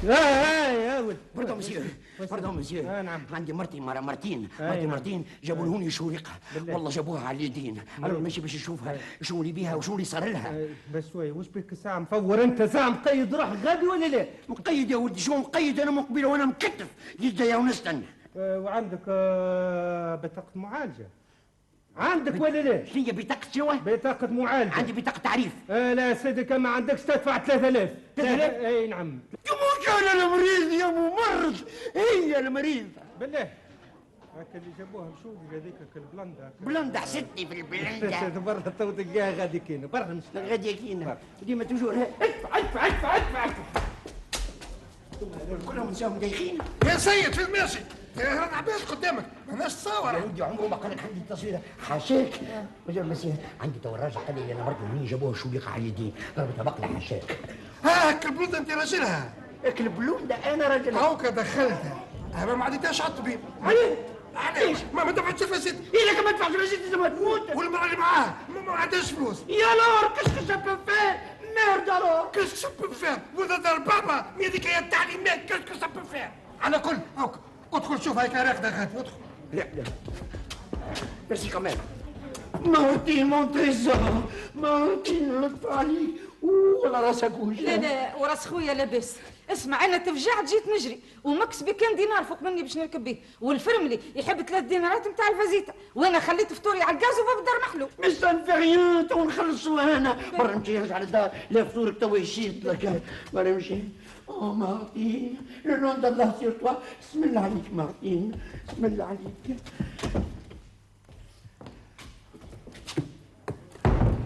يا ولد باردون مسيو، باردون مسيو. نعم. عندي مرتي مرتين جابوا لهوني شورقه، والله جابوها على اليدين، انا ماشي باش نشوفها شنو اللي بيها وشنو اللي صار لها. بس شوي، وش بك ساعة مفور انت؟ ساعة مقيد روح غادي ولا لا؟ مقيد يا ولدي، شو مقيد؟ انا مقبله وانا مكتف يديا ونستنى. وعندك بطاقة معالجة عندك ولا لا؟ شنو هي بطاقة شنو؟ بطاقة معالجة. عندي بطاقة تعريف. لا سيدي، كان ما عندكش تدفع 3000. 3000؟ اي نعم. يا مو كان المريض يا ممرض، هي المريض. بالله هاك اللي جابوها مشوقي هذيك البلندا. بلندا حسدتني في البلندا. برا تو تلقاها غادي كاينه، برا مش غادي كاينه ديما توجور. ادفع كلهم نساهم دايخين. يا سيد في الماشي رد عباس قدامك ماناش تصور. يا ودي عمره ما قال لك عندي التصويره حاشاك. وجا مسيح عندي تو الراجل قال لي انا برضه منين جابوها شوليقه على اليدين، ضربتها بقله حاشاك. هاك البلوده انت راجلها. هاك البلوده انا راجلها. هاوكا دخلتها. ما عديتهاش على الطبيب. عليه؟ علاش؟ ما دفعتش فلوس. إيه لك ما تدفعش فلوس لازم تموت. والمرأة اللي معاه ما عندهاش فلوس. يا لور كاش سبب فيه؟ ميرد الور. كاش سبب فيه؟ وذا دار بابا هذيك هي التعليمات كاش سبب فيه؟ على كل هاوكا ادخل شوف هايك راقده غادي ادخل. لا ميرسي كمان. مارتين مون تريزور، مارتين لطف عليك. والله راسك وجع. لا وراس خويا لاباس. اسمع انا تفجعت جيت نجري ومكسبي كان دينار فوق مني باش نركب به، والفرملي يحب 3 دينارات نتاع الفازيتا، وانا خليت فطوري على الغاز وباب الدار محلو. مش في ريان تو نخلصوا هنا. برا نمشي نرجع للدار، لا فطورك تو يشيط لك. برا نمشي. مارتين لو نون الله سير توا. بسم الله عليك مارتين، بسم الله عليك.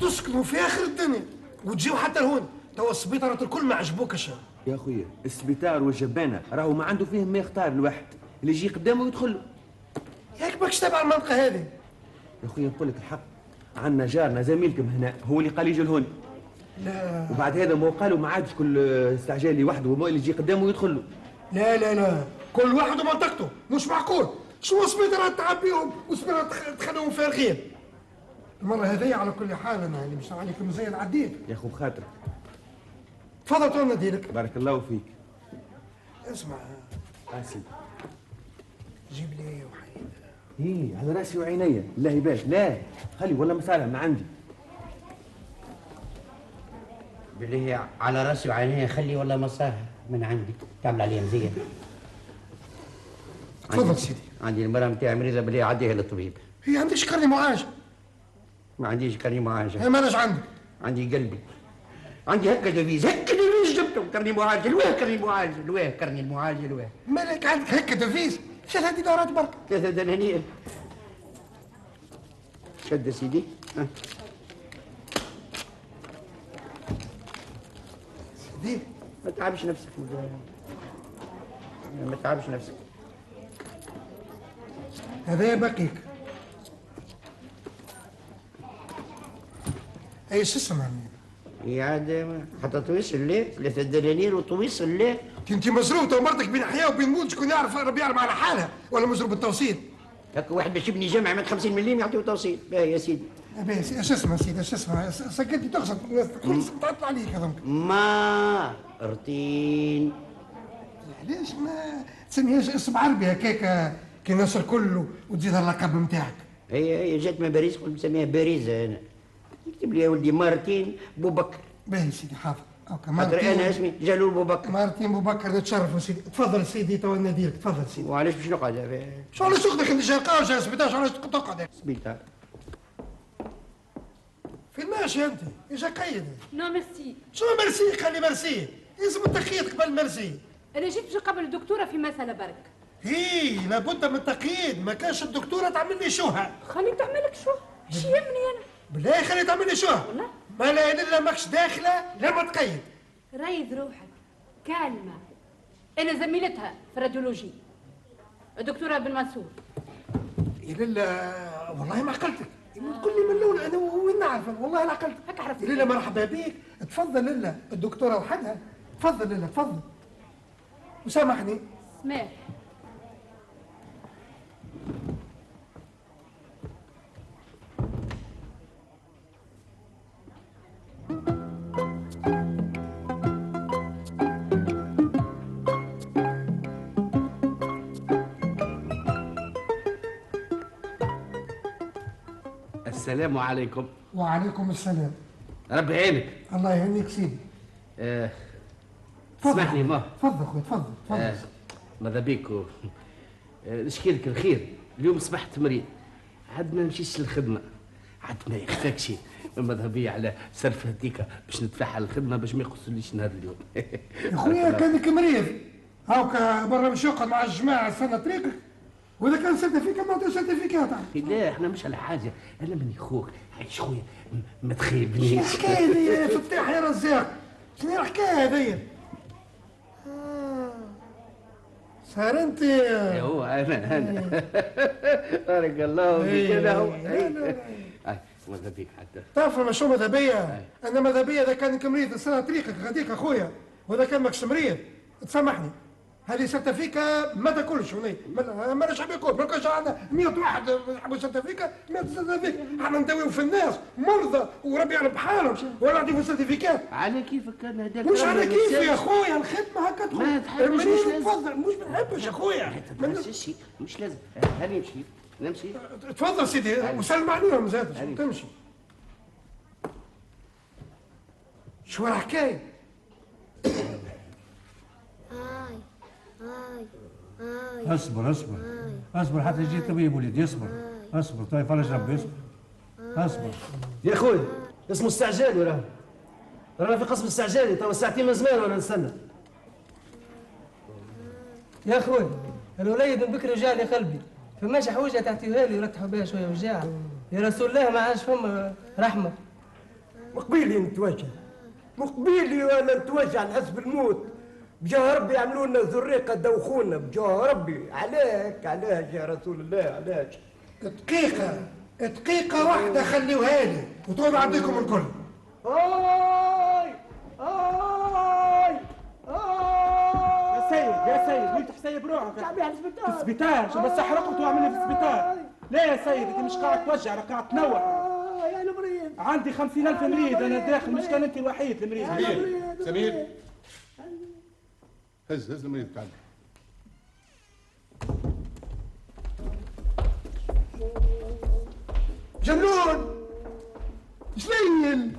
تسكنوا في اخر الدنيا وتجيو حتى لهون. توا السبيطرات الكل ما عجبوكش. يا خويا السبيطار والجبانه راهو ما عنده فيهم ما يختار الواحد اللي يجي قدامه ويدخل له. ياك ماكش تابع المنطقه هذه. يا خويا نقول لك الحق، عندنا جارنا زميلكم هنا هو اللي قال يجي لهون. لا وبعد هذا ما قالوا ما عادش كل استعجال لي وحده وما اللي يجي قدامه ويدخل له. لا كل واحد ومنطقته، مش معقول. شو سبيطرات تعبيهم وسبيطرات تخليهم فارغين. المرة هذيا على كل حال انا اللي مش عليك مزيان عديت. يا خو بخاطرك. تفضل تو نديرك. بارك الله فيك. اسمع سيدي جيب لي وحيد. ايه على راسي وعينيا، الله يبارك. لا خلي ولا مصالح من عندي. بالله على راسي وعينيا خلي ولا مصاها من عندي تعمل عليها مزيان. تفضل سيدي. عندي المرأة نتاعي مريضة بالله عديها للطبيب. هي عندكش كارني معالجة؟ ما عنديش كارني معالجة. هي مالش عندك؟ عندي قلبي. عندي هكا ديفيز، هكا ديفيز جبته كارني معالجة. لواه كارني معالجة؟ لواه كارني المعالجة؟ لواه مالك عندك هكا ديفيز؟ 3 دينارات برك. 3 دنانير. شد سيدي. سيدي ما تعبش نفسك، ما تعبش نفسك. هذا باقيك. اي شو اسمها؟ يا عاد حتى تويصل ليه 3 دنانير وتويصل ليه؟ انت مزروبه ومرتك بين حياه وبين موت، شكون يعرف ربي يعلم على حالها ولا مزروب التوصيل؟ هكا واحد باش يبني جامع من 50 مليم يعطيه توصيل. باهي يا سيدي. باهي اش اسمها سيدي؟ اش اسمها؟ سكتي تقصد الكل تعطل عليك هذوك. ما ارتين. علاش ما تسميهاش اسم عربي هكاك كي الناس الكل وتزيدها اللقب نتاعك؟ هي جات من باريس قلت نسميها باريزة انا. اكتب لي يا ولدي مارتين بوبكر. باهي سيدي حاضر. خاطر انا اسمي جلول بوبكر. مارتين بوبكر تشرفوا سيدي. تفضل سيدي تو نديرك. تفضل سيدي. وعلاش باش نقعد؟ شو علاش تاخذك انت شرقاوي جا سبيطار؟ علاش تقعد؟ سبيطار في الماشي انت ايش قيد؟ نو ميرسي. شو ميرسي؟ خلي ميرسي. لازم التقييد قبل ميرسي. انا جيت باش نقابل الدكتوره في مساله برك. هي لابد من التقييد، ما كانش الدكتوره تعمل لي شوها. خلي تعمل لك شو؟ ايش يهمني انا؟ بالله خلي تعمل لي شوها. والله ما لا الا ماكش داخله لا ما تقيد. ريض روحك كلمه. انا زميلتها في الراديولوجي الدكتوره بن منصور. يا لا والله ما عقلتك. تقول لي من الاول انا وين نعرف والله لا عقلتك. هكا عرفت. يا لا مرحبا بك. تفضل لاله الدكتوره وحدها. تفضل لاله تفضل. وسامحني. سماح. السلام عليكم. وعليكم السلام. ربي يعينك. الله يهنيك سيدي. اسمحني ما تفضل خويا تفضل. ماذا بيك نشكيلك الخير. اليوم اصبحت مريض عاد ما نمشيش للخدمه، عاد ما يخفاكش ماذا بيا على سرف هديك باش ندفعها على الخدمه باش ما يقصليش نهار اليوم. يا خويا كانك مريض هاوكا برا مش يقعد مع الجماعه استنى طريقك، واذا كان سيرتيفيكات ما عطيش سيرتيفيكات. لا احنا مش على حاجه، انا ماني خوك عايش خويا ما تخيبنيش. شنو الحكايه هذه يا فتاح يا رزاق؟ شنو الحكايه هذه؟ صار انت هو انا بارك الله فيك. انا هو ماذا بيك حتى تعرف انا شو ماذا بيا؟ انا ماذا بيا اذا كانك مريض استنى طريقك غاديك اخويا، واذا كان ماكش مريض تسامحني. هذه سيرتيفيكا ما تاكلش هنا، ما شعب ياكل، ما كانش عندنا 100 واحد يحبوا سيرتيفيكا، 100 سيرتيفيكا، احنا نداويو في الناس مرضى وربي يعلم بحالهم ولا عندي في سيرتيفيكات. على كيفك انا هذاك مش على كيفي يا اخويا، الخدمه هكا تقول ما تحبش مش لازم. تفضل مش بنحبش يا اخويا. مش لازم. هاني نمشي. تفضل سيدي وسلم عليهم زاد تمشي. شو الحكايه؟ اصبر حتى يجي طبيب وليدي. اصبر طيب فرج ربي اصبر. يا خويا اسمه استعجالي رانا في قسم استعجالي توا ساعتين من زمان وانا نستنى. يا خويا الوليد من بكري جا لي قلبي، فماش حوجه تعطيوها لي ورتحوا بها شويه وجاع. يا رسول الله ما عادش فما رحمه. مقبيلي نتوجه، مقبيلي ولا نتوجه نحس بالموت. بجاه ربي يعملوا لنا ذريقه دوخونا بجاه ربي. علاش يا رسول الله علاش؟ دقيقة واحدة خليوها لي وتقعد عندكم الكل. يا سيد وانت حسيب روحك في السبيطار. شو بس احرقت واعمل في السبيطار؟ لا يا سيد انت مش قاعد توجع، راك قاعد تنوع. يا المريض عندي 50,000 مريض انا داخل، مش كان انت الوحيد المريض. سمير هز المريض تعال. جنون شليل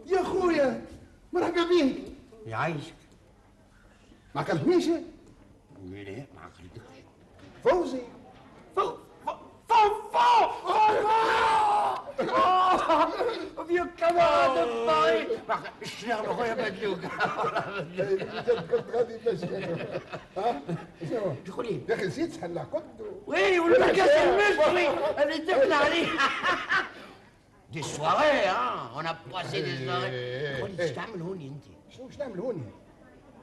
يا خويا مرحبا بيك. يعيشك. ما كلمنيش؟ لا ما عقلتكش. فوزي فيك كمان الطاي. الشغل خويا بدلوك. كنت غادي باش دخلي يا اخي نسيت تحلى كنت وي ولا كاس المشوي اللي دفنا عليه. دي سواري اون ا باسي دي سواري. قولي ايش تعمل هوني انت؟ شنو باش نعمل هوني؟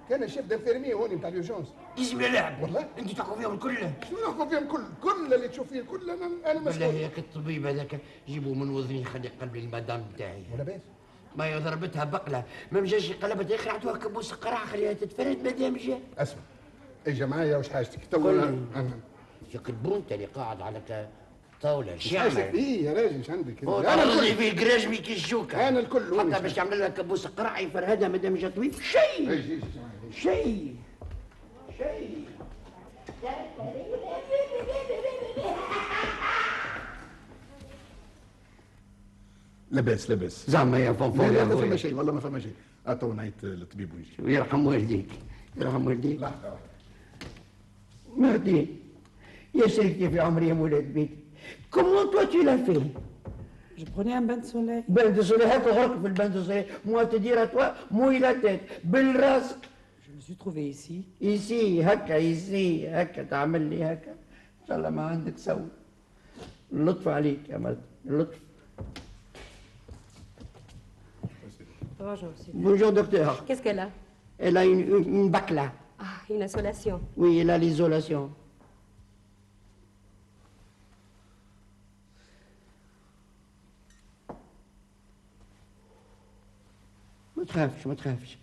كان الشيف دانفيرمي هوني نتاع اليوجونس. لازم يلعب والله انت تحكم فيهم الكل. شنو نحكم فيهم كل اللي تشوف فيه الكل انا مسؤول. بالله ياك الطبيب هذاك جيبوه من وذني يخلي قلبي المدام بتاعي. ولا باس ما هي ضربتها بقله ما مجاش قلبت يا اخي عطوها كبوس قرع خليها تتفرد مادام جا. اسمع اجا معايا واش حاجتك تو يا قلبون انت اللي قاعد على طاوله ايش حاجتك ايه يا راجل ايش عندك انا الكل في الكراج ميكي الشوكه. انا الكل حتى باش يعمل لها كبوس قرع يفرهدها مادام جا طبيب شيء شيء. لاباس زعما يا فنفون لا ما فما شيء والله ما فما شيء. تو نعيط للطبيب ونجي. يرحم والديك لحظه مهدي يا شريكتي في عمري يا مولاد بيتي. كومون توا tu l'as fait؟ Je prenais un bain de soleil. bain de soleil هاك غرق في البان دو soleil. moi te dire à toi موي لا تيت بالراسك. Je me suis trouvée ici. يسي هكا تعمل لي هكا ان شاء الله ما عندك سوي. اللطف عليك يا مرتي اللطف. Bonjour, monsieur. Bonjour docteur. Qu'est-ce qu'elle a? Elle a une bacla. Ah, une insolation. Oui, elle a l'isolation. ما تخافش.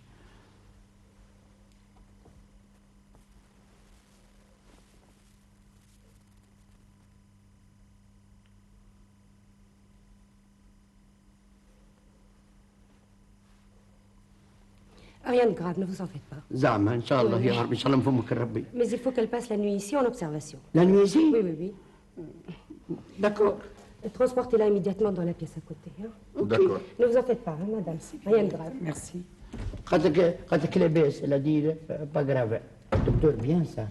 Rien de grave, ne vous en faites pas. زعما ان شاء الله يا رب ان شاء الله نفهمك ربي. Mais il faut qu'elle passe la nuit ici en observation. La nuit ici? Oui. D'accord. Transportez-la immédiatement dans la pièce à côté. Hein. D'accord. Ne vous en faites pas, hein, madame. Rien de grave. Merci. قالت لاباس لا دي با غراف دكتور بيان سا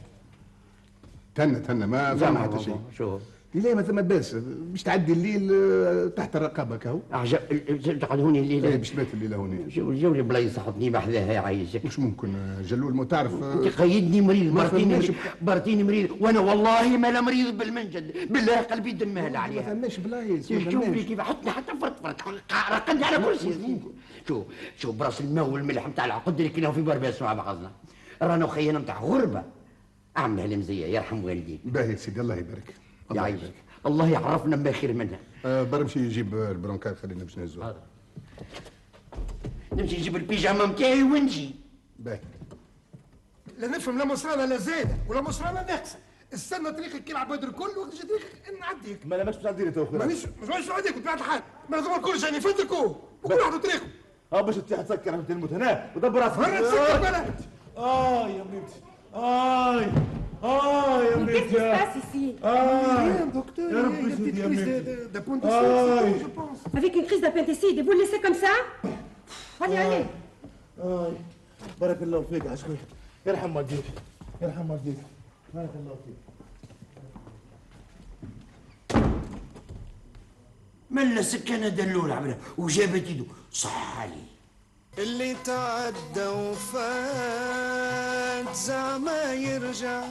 تهنى ما فهم حتى شيء. شوف لا ما باس باش تعدي الليل تحت الرقابه كهو. تقعد هوني الليله باش تبات الليله هوني. جاوني بلايص حطني بحذاها يعيشك. مش ممكن جلول ما تعرف. تقيدني مريض برتيني مريض وانا والله ما لا مريض بالمنجد بالله قلبي دمهل عليها. ما فماش بلايص. شوف لي كيف حطني حتى فرط رقدني على كرسي. شوف براس الماء والملح نتاع العقد اللي كنا في برباس مع بعضنا رانا وخينا نتاع غربه اعملها المزيه يرحم والديك. باهي سيدي الله يبارك. يعيشك الله يعرفنا ما خير منها. برمشي يجيب البرونكار خلينا باش نهزوها. نمشي نجيب البيجامه نتاعي ونجي. باهي. لا نفهم لا مصرانه لا زايده ولا مصرانه ناقصه. استنى طريقك كي العباد الكل وقت جا طريقك نعديك. ما ماكش تعديني تو خويا. مانيش نعديك بطبيعه الحال. ما هذوما الكل جاني فدكوا وكل واحد طريقه. باش تسكر انت الموت هنا ودبر راسك. هنا تسكر بلد. يا بنتي. يا Mais qu'est-ce qui se passe ici? docteur, يا رب il y a une يسعدك petite يا crise بنتي. d'appendicite, je pense. Avec une crise d'appendicite et vous le laissez comme ça? Allez, allez. بارك الله فيك يا شوي. يرحم والديك. يرحم والديك. بارك الله فيك. ملا سكانه دلول عملها وجابت يده صح عليه. اللي تعدى وفات زعما يرجع